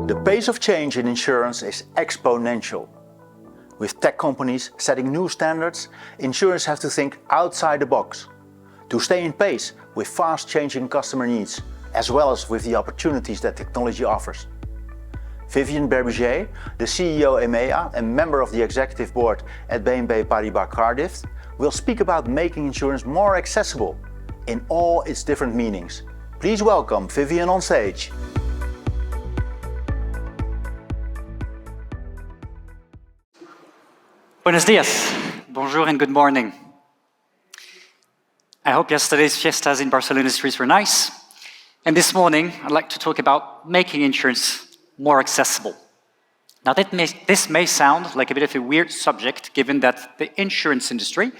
The pace of change in insurance is exponential. With tech companies setting new standards, insurers have to think outside the box to stay in pace with fast-changing customer needs, as well as with the opportunities that technology offers. Vivien Berbigier, the CEO EMEA and member of the executive board at BNP Paribas Cardif, will speak about making insurance more accessible in all its different meanings. Please welcome Vivien on stage. Buenos dias, bonjour and good morning. I hope yesterday's fiestas in Barcelona streets were nice. And this morning, I'd like to talk about making insurance more accessible. Now, this may sound like a bit of a weird subject, given that the insurance industry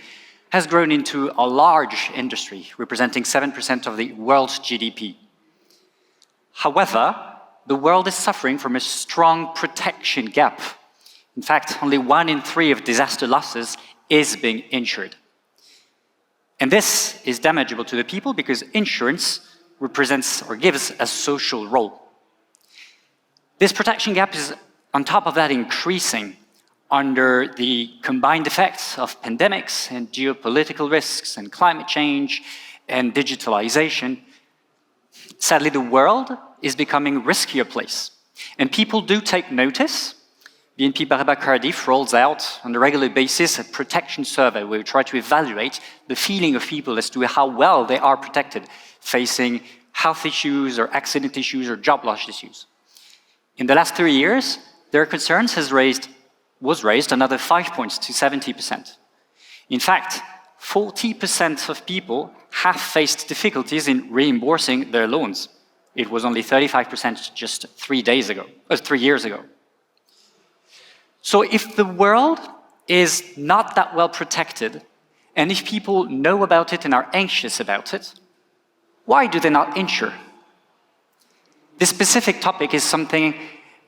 has grown into a large industry, representing 7% of the world's GDP. However, the world is suffering from a strong protection gap. In fact, only 1 in 3 of disaster losses is being insured. And this is damageable to the people because insurance represents or gives a social role. This protection gap is, on top of that, increasing under the combined effects of pandemics and geopolitical risks and climate change and digitalization. Sadly, the world is becoming a riskier place. And people do take notice. BNP Paribas Cardif rolls out on a regular basis a protection survey where we try to evaluate the feeling of people as to how well they are protected facing health issues or accident issues or job loss issues. In the last 3 years, their concerns was raised another 5 points to 70%. In fact, 40% of people have faced difficulties in reimbursing their loans. It was only 35% just 3 years ago. So if the world is not that well protected, and if people know about it and are anxious about it, why do they not insure? This specific topic is something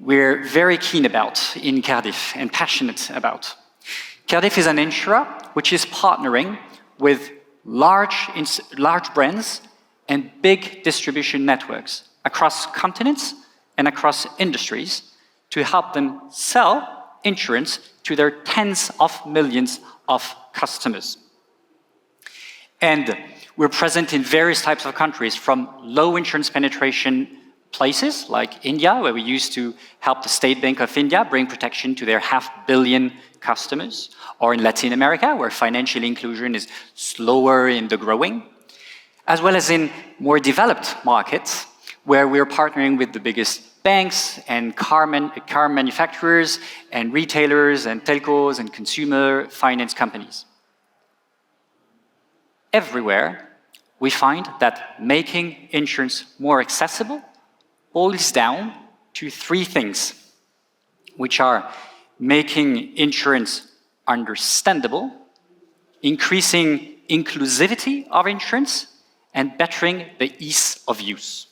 we're very keen about in Cardif and passionate about. Cardif is an insurer which is partnering with large brands and big distribution networks across continents and across industries to help them sell insurance to their tens of millions of customers. And we're present in various types of countries, from low insurance penetration places like India, where we used to help the State Bank of India bring protection to their 500 million customers, or in Latin America, where financial inclusion is slower in the growing, as well as in more developed markets, where we're partnering with the biggest banks and car manufacturers and retailers and telcos and consumer finance companies. Everywhere, we find that making insurance more accessible boils down to 3 things, which are making insurance understandable, increasing inclusivity of insurance, and bettering the ease of use.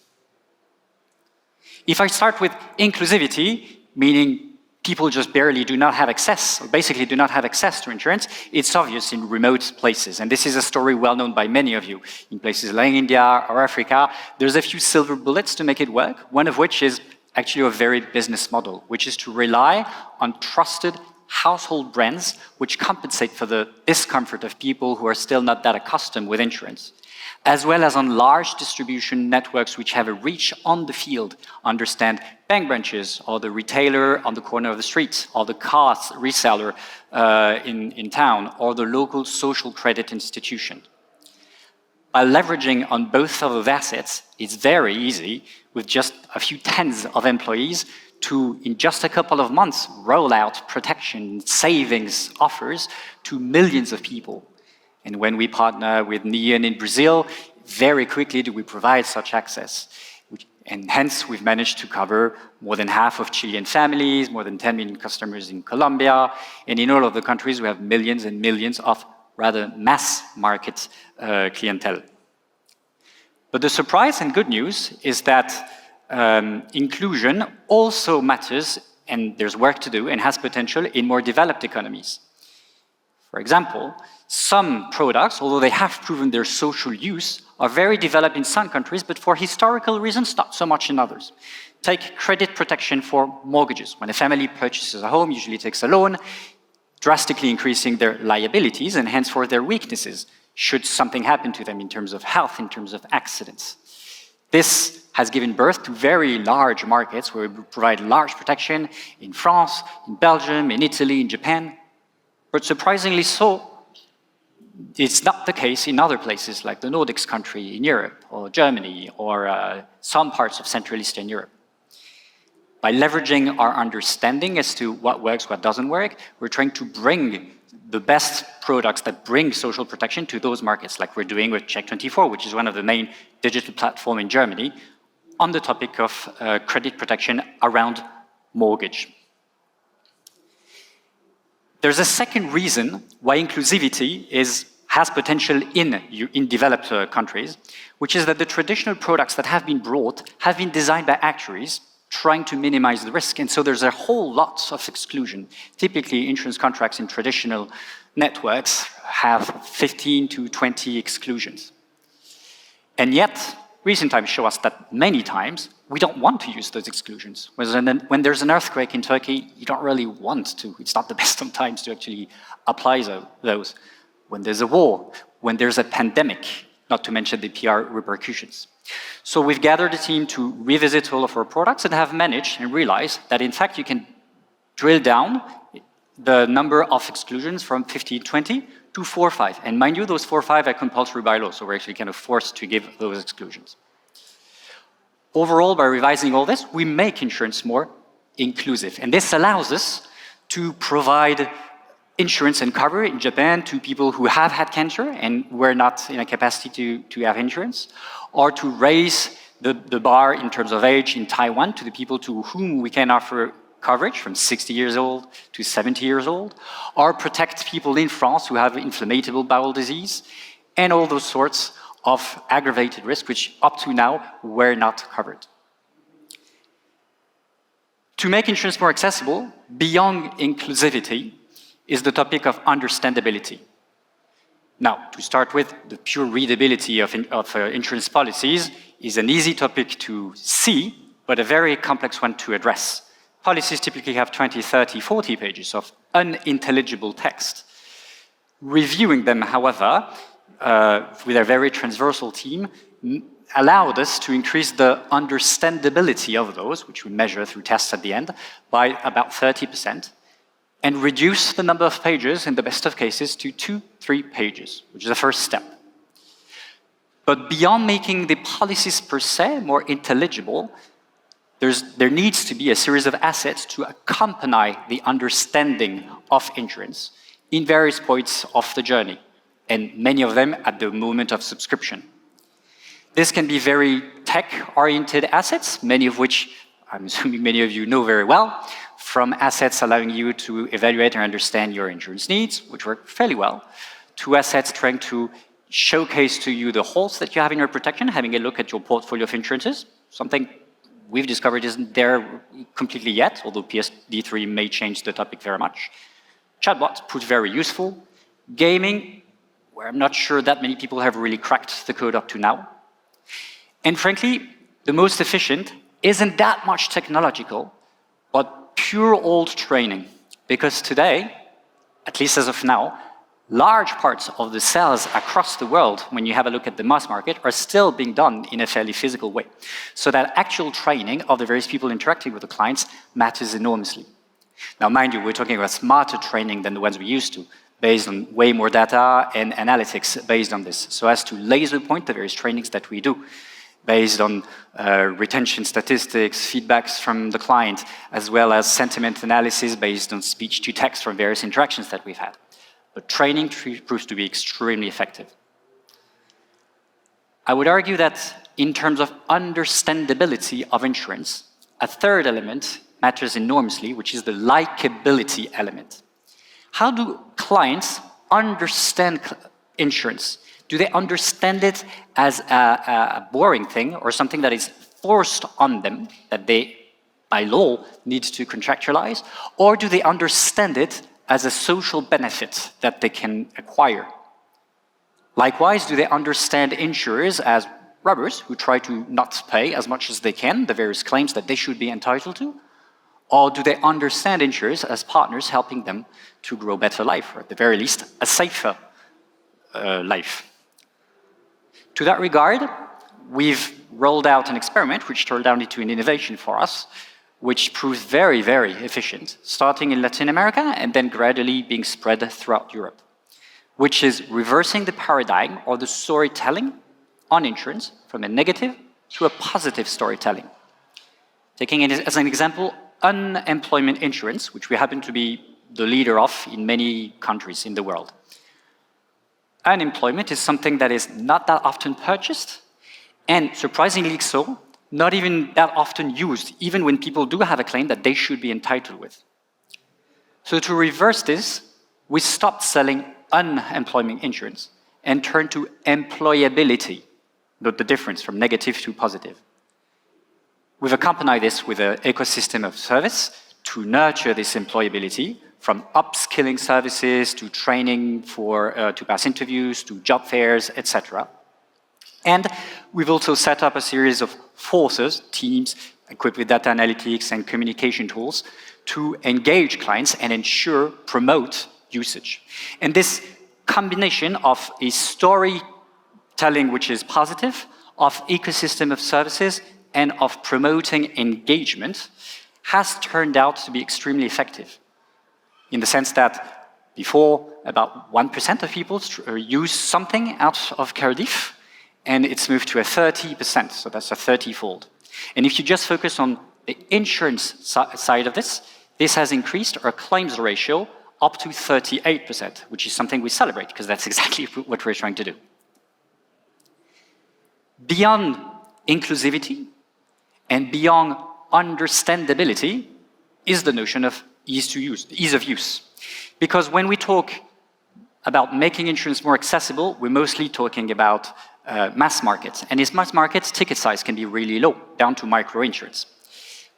If I start with inclusivity, meaning people just barely do not have access, or basically do not have access to insurance, it's obvious in remote places. And this is a story well known by many of you. In places like India or Africa, there's a few silver bullets to make it work, one of which is actually a very business model, which is to rely on trusted household brands which compensate for the discomfort of people who are still not that accustomed with insurance, as well as on large distribution networks which have a reach on the field, understand bank branches, or the retailer on the corner of the street, or the car reseller in town, or the local social credit institution. By leveraging on both of those assets, it's very easy, with just a few tens of employees, to, in just a couple of months, roll out protection savings offers to millions of people. And when we partner with Neon in Brazil, very quickly do we provide such access. And hence, we've managed to cover more than half of Chilean families, more than 10 million customers in Colombia, and in all of the countries, we have millions and millions of rather mass market clientele. But the surprise and good news is that inclusion also matters, and there's work to do, and has potential in more developed economies. For example, some products, although they have proven their social use, are very developed in some countries, but for historical reasons, not so much in others. Take credit protection for mortgages. When a family purchases a home, usually takes a loan, drastically increasing their liabilities and henceforth their weaknesses, should something happen to them in terms of health, in terms of accidents. This has given birth to very large markets where we provide large protection in France, in Belgium, in Italy, in Japan. But surprisingly so, it's not the case in other places like the Nordics country in Europe, or Germany, or some parts of Central Eastern Europe. By leveraging our understanding as to what works, what doesn't work, we're trying to bring the best products that bring social protection to those markets, like we're doing with Check24, which is one of the main digital platforms in Germany, on the topic of credit protection around mortgage. There's a second reason why inclusivity has potential in developed countries, which is that the traditional products that have been brought have been designed by actuaries trying to minimize the risk. And so there's a whole lot of exclusion. Typically, insurance contracts in traditional networks have 15 to 20 exclusions. And yet, recent times show us that many times we don't want to use those exclusions. When there's an earthquake in Turkey, you don't really want to. It's not the best of times to actually apply those. When there's a war, when there's a pandemic, not to mention the PR repercussions. So we've gathered a team to revisit all of our products and have managed and realized that in fact you can drill down the number of exclusions from 15, 20 to 4 or 5. And mind you, those 4 or 5 are compulsory by law, so we're actually kind of forced to give those exclusions. Overall, by revising all this, we make insurance more inclusive. And this allows us to provide insurance and cover in Japan to people who have had cancer and were not in a capacity to have insurance, or to raise the bar in terms of age in Taiwan to the people to whom we can offer coverage from 60 years old to 70 years old, or protect people in France who have inflammatory bowel disease, and all those sorts of aggravated risks which up to now were not covered. To make insurance more accessible, beyond inclusivity, is the topic of understandability. Now, to start with, the pure readability of insurance policies is an easy topic to see, but a very complex one to address. Policies typically have 20, 30, 40 pages of unintelligible text. Reviewing them, however, with a very transversal team, allowed us to increase the understandability of those, which we measure through tests at the end, by about 30%. And reduce the number of pages, in the best of cases, to 2, 3 pages, which is the first step. But beyond making the policies per se more intelligible, there needs to be a series of assets to accompany the understanding of insurance in various points of the journey, and many of them at the moment of subscription. This can be very tech-oriented assets, many of which I'm assuming many of you know very well, from assets allowing you to evaluate and understand your insurance needs, which work fairly well, to assets trying to showcase to you the holes that you have in your protection, having a look at your portfolio of insurances, something we've discovered isn't there completely yet, although PSD3 may change the topic very much. Chatbots proved very useful. Gaming, where I'm not sure that many people have really cracked the code up to now. And frankly, the most efficient isn't that much technological, but pure old training. Because today, at least as of now, large parts of the sales across the world, when you have a look at the mass market, are still being done in a fairly physical way. So that actual training of the various people interacting with the clients matters enormously. Now, mind you, we're talking about smarter training than the ones we used to, based on way more data and analytics based on this, so as to laser point the various trainings that we do, based on retention statistics, feedbacks from the client, as well as sentiment analysis based on speech to text from various interactions that we've had. But training proves to be extremely effective. I would argue that in terms of understandability of insurance, a third element matters enormously, which is the likability element. How do clients understand insurance? Do they understand it as a boring thing or something that is forced on them, that they, by law, need to contractualize? Or do they understand it as a social benefit that they can acquire? Likewise, do they understand insurers as robbers who try to not pay as much as they can, the various claims that they should be entitled to? Or do they understand insurers as partners helping them to grow a better life, or at the very least, a safer life? To that regard, we've rolled out an experiment which turned out into an innovation for us, which proved very, very efficient, starting in Latin America and then gradually being spread throughout Europe, which is reversing the paradigm or the storytelling on insurance from a negative to a positive storytelling. Taking it as an example, unemployment insurance, which we happen to be the leader of in many countries in the world. Unemployment is something that is not that often purchased, and surprisingly so, not even that often used, even when people do have a claim that they should be entitled with. So to reverse this, we stopped selling unemployment insurance and turned to employability. Note the difference from negative to positive. We've accompanied this with an ecosystem of service to nurture this employability, from upskilling services to training to pass interviews, to job fairs, etc. And we've also set up a series of forces, teams equipped with data analytics and communication tools to engage clients and ensure, promote usage. And this combination of a storytelling which is positive, of ecosystem of services, and of promoting engagement has turned out to be extremely effective. In the sense that before, about 1% of people use something out of Cardif, and it's moved to a 30%, so that's a 30-fold. And if you just focus on the insurance side of this, this has increased our claims ratio up to 38%, which is something we celebrate, because that's exactly what we're trying to do. Beyond inclusivity and beyond understandability is the notion of ease of use. Because when we talk about making insurance more accessible, we're mostly talking about mass markets. And in mass markets, ticket size can be really low, down to micro insurance.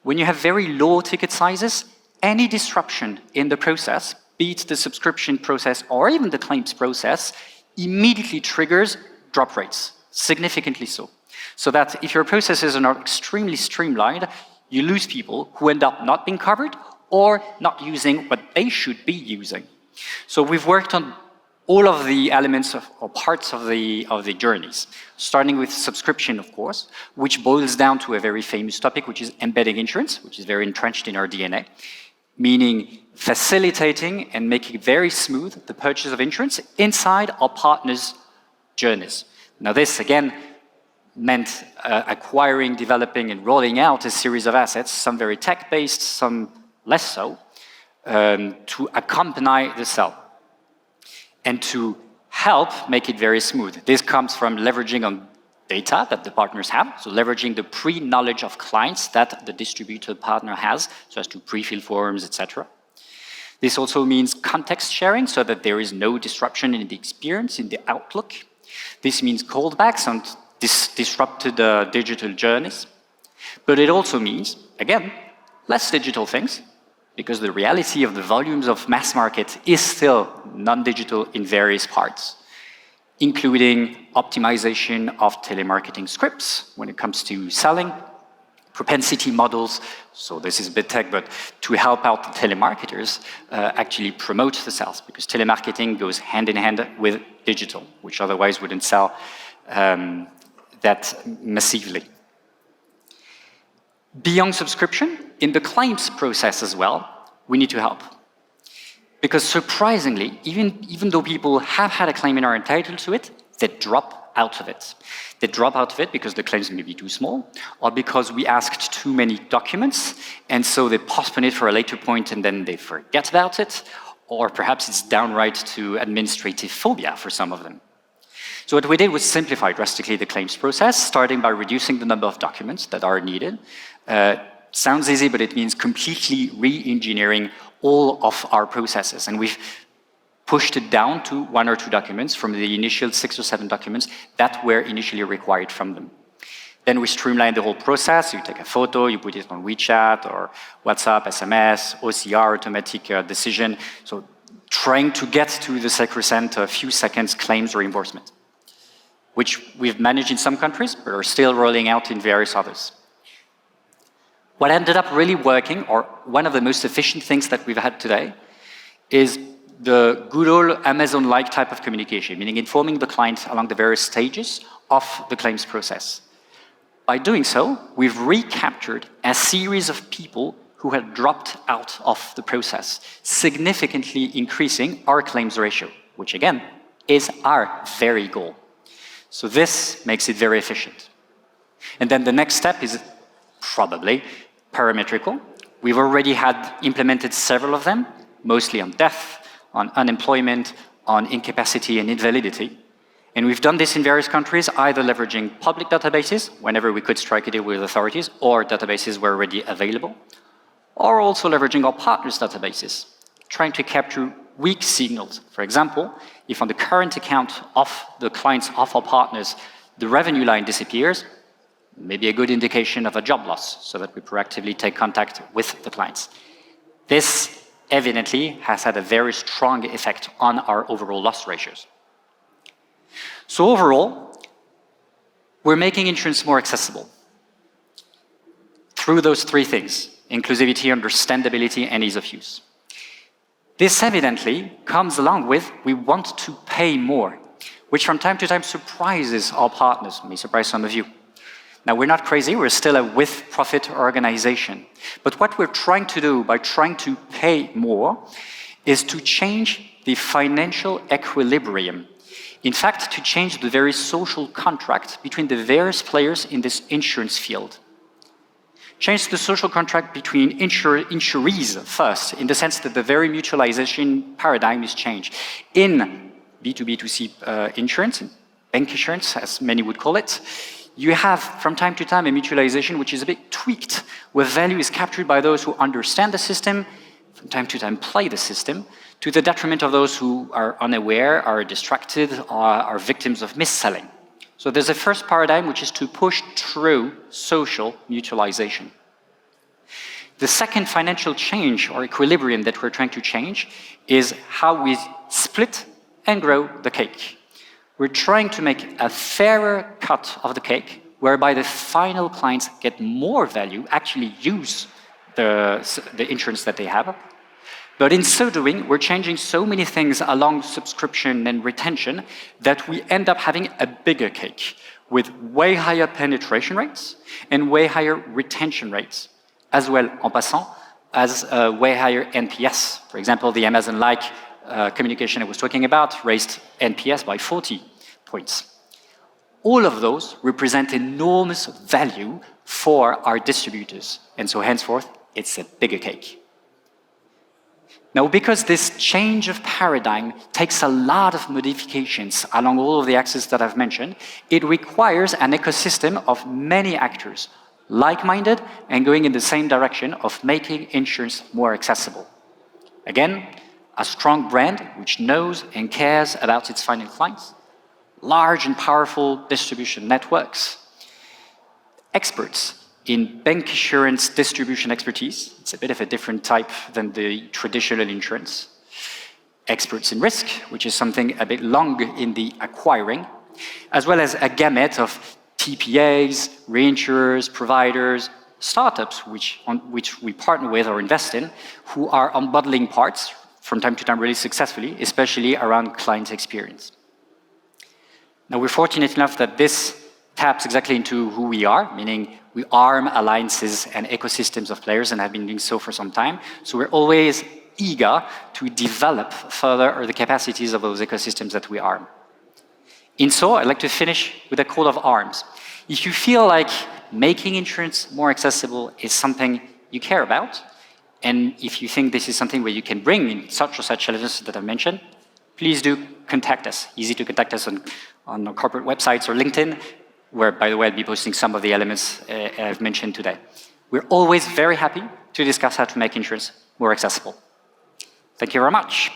When you have very low ticket sizes, any disruption in the process, be it the subscription process or even the claims process, immediately triggers drop rates, significantly so. So that if your processes are not extremely streamlined, you lose people who end up not being covered or not using what they should be using. So we've worked on all of the elements or parts of the journeys, starting with subscription, of course, which boils down to a very famous topic, which is embedding insurance, which is very entrenched in our DNA, meaning facilitating and making very smooth the purchase of insurance inside our partners' journeys. Now this, again, meant acquiring, developing, and rolling out a series of assets, some very tech-based, some less so, to accompany the sell and to help make it very smooth. This comes from leveraging on data that the partners have, so leveraging the pre-knowledge of clients that the distributor partner has, so as to pre-fill forms, etc. This also means context sharing, so that there is no disruption in the experience, in the outlook. This means callbacks on disrupted digital journeys. But it also means, again, less digital things, because the reality of the volumes of mass market is still non-digital in various parts, including optimization of telemarketing scripts when it comes to selling, propensity models, so this is a bit tech, but to help out the telemarketers actually promote the sales, because telemarketing goes hand in hand with digital, which otherwise wouldn't sell that massively. Beyond subscription, in the claims process as well, we need to help. Because surprisingly, even though people have had a claim and are entitled to it, they drop out of it. They drop out of it because the claims may be too small, or because we asked too many documents, and so they postpone it for a later point and then they forget about it, or perhaps it's downright to administrative phobia for some of them. So what we did was simplify drastically the claims process, starting by reducing the number of documents that are needed. Sounds easy, but it means completely re-engineering all of our processes. And we've pushed it down to 1 or 2 documents from the initial 6 or 7 documents that were initially required from them. Then we streamlined the whole process. You take a photo, you put it on WeChat or WhatsApp, SMS, OCR, automatic decision. So trying to get to the sacrosanct few seconds claims reimbursement. which we've managed in some countries, but are still rolling out in various others. What ended up really working, or one of the most efficient things that we've had today, is the good old Amazon-like type of communication, meaning informing the client along the various stages of the claims process. By doing so, we've recaptured a series of people who had dropped out of the process, significantly increasing our claims ratio, which again, is our very goal. So this makes it very efficient. And then the next step is probably parametrical. We've already had implemented several of them, mostly on death, on unemployment, on incapacity and invalidity. And we've done this in various countries, either leveraging public databases, whenever we could strike a deal with authorities, or databases were already available, or also leveraging our partners' databases, trying to capture weak signals. For example, if on the current account of the clients of our partners, the revenue line disappears, maybe a good indication of a job loss, so that we proactively take contact with the clients. This evidently has had a very strong effect on our overall loss ratios. So overall, we're making insurance more accessible through those three things: inclusivity, understandability, and ease of use. This evidently comes along with we want to pay more, which from time to time surprises our partners, may surprise some of you. Now, we're not crazy, we're still a with-profit organization. But what we're trying to do by trying to pay more is to change the financial equilibrium. In fact, to change the very social contract between the various players in this insurance field. Change the social contract between insurees first, in the sense that the very mutualization paradigm is changed. In B2B2C insurance, bank insurance, as many would call it, you have, from time to time, a mutualization which is a bit tweaked, where value is captured by those who understand the system, from time to time play the system, to the detriment of those who are unaware, are distracted, or are victims of mis-selling. So there's a first paradigm, which is to push through social mutualization. The second financial change, or equilibrium, that we're trying to change is how we split and grow the cake. We're trying to make a fairer cut of the cake, whereby the final clients get more value, actually use the insurance that they have. But in so doing, we're changing so many things along subscription and retention that we end up having a bigger cake with way higher penetration rates and way higher retention rates, as well, en passant, as way higher NPS. For example, the Amazon-like communication I was talking about raised NPS by 40 points. All of those represent enormous value for our distributors, and so henceforth, it's a bigger cake. Now, because this change of paradigm takes a lot of modifications along all of the axes that I've mentioned, it requires an ecosystem of many actors, like-minded and going in the same direction of making insurance more accessible. Again, a strong brand which knows and cares about its final clients, large and powerful distribution networks, experts in bank insurance distribution expertise. It's a bit of a different type than the traditional insurance. Experts in risk, which is something a bit long in the acquiring, as well as a gamut of TPAs, reinsurers, providers, startups on which we partner with or invest in, who are unbundling parts from time to time really successfully, especially around client experience. Now, we're fortunate enough that this taps exactly into who we are, meaning we arm alliances and ecosystems of players and have been doing so for some time. So we're always eager to develop further the capacities of those ecosystems that we arm. In so, I'd like to finish with a call of arms. If you feel like making insurance more accessible is something you care about, and if you think this is something where you can bring in such or such challenges that I've mentioned, please do contact us. Easy to contact us on our corporate websites or LinkedIn, where, by the way, I'll be posting some of the elements I've mentioned today. We're always very happy to discuss how to make insurance more accessible. Thank you very much.